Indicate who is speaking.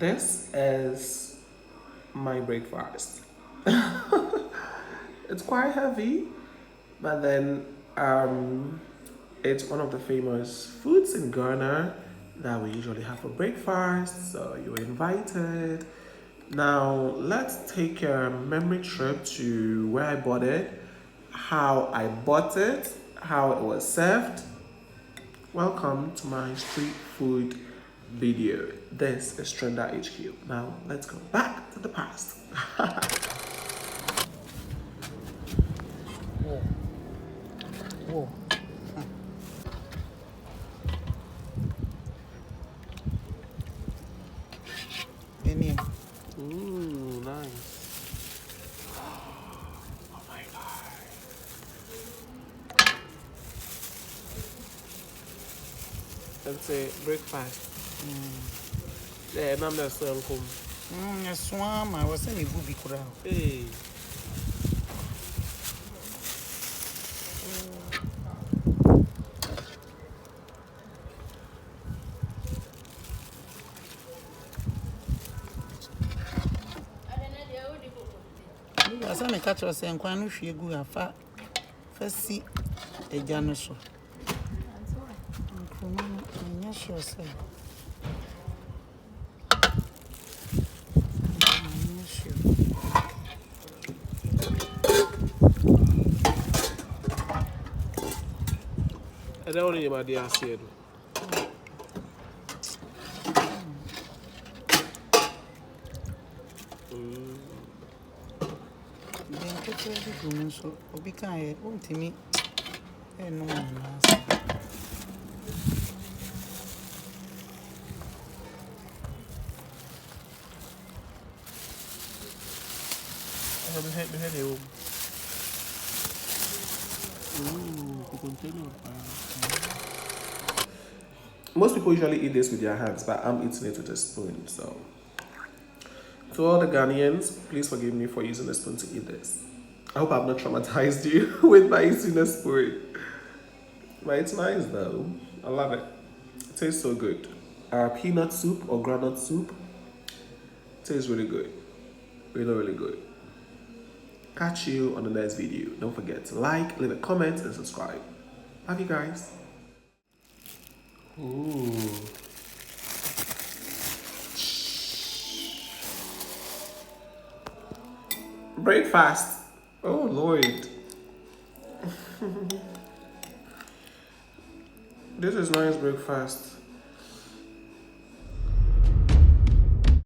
Speaker 1: This is my breakfast. It's quite heavy, but then it's one of the famous foods in Ghana that we usually have for breakfast. So you're invited. Now let's take a memory trip to where I bought it, how I bought it, how it was served. Welcome to my street food video. This is Trenda HQ. Now let's go back to the past.
Speaker 2: Whoa. Whoa. Any.
Speaker 1: Ooh, nice. Oh my god. Let's say breakfast. Yeah, I'm not so home.
Speaker 2: I swam. I was in a booby crowd.
Speaker 1: Hey.
Speaker 2: I saw me catch us and Quanu Shigu a fat first a janitor. I'm not sure, sir.
Speaker 1: I don't know what they said.
Speaker 2: So, we can't won't me. No one
Speaker 1: I haven't had the home. Ooh, continue. Most people usually eat this with their hands, but I'm eating it with a spoon. So, to all the Ghanaians, please forgive me for using a spoon to eat this. I hope I've not traumatized you with my eating a spoon. But it's nice though. I love it. It tastes so good. Peanut soup or groundnut soup tastes really good. Really, really good. Catch you on the next video. Don't forget to like, leave a comment, and subscribe. Love you guys. Ooh. Breakfast. Oh Lord. This is nice breakfast.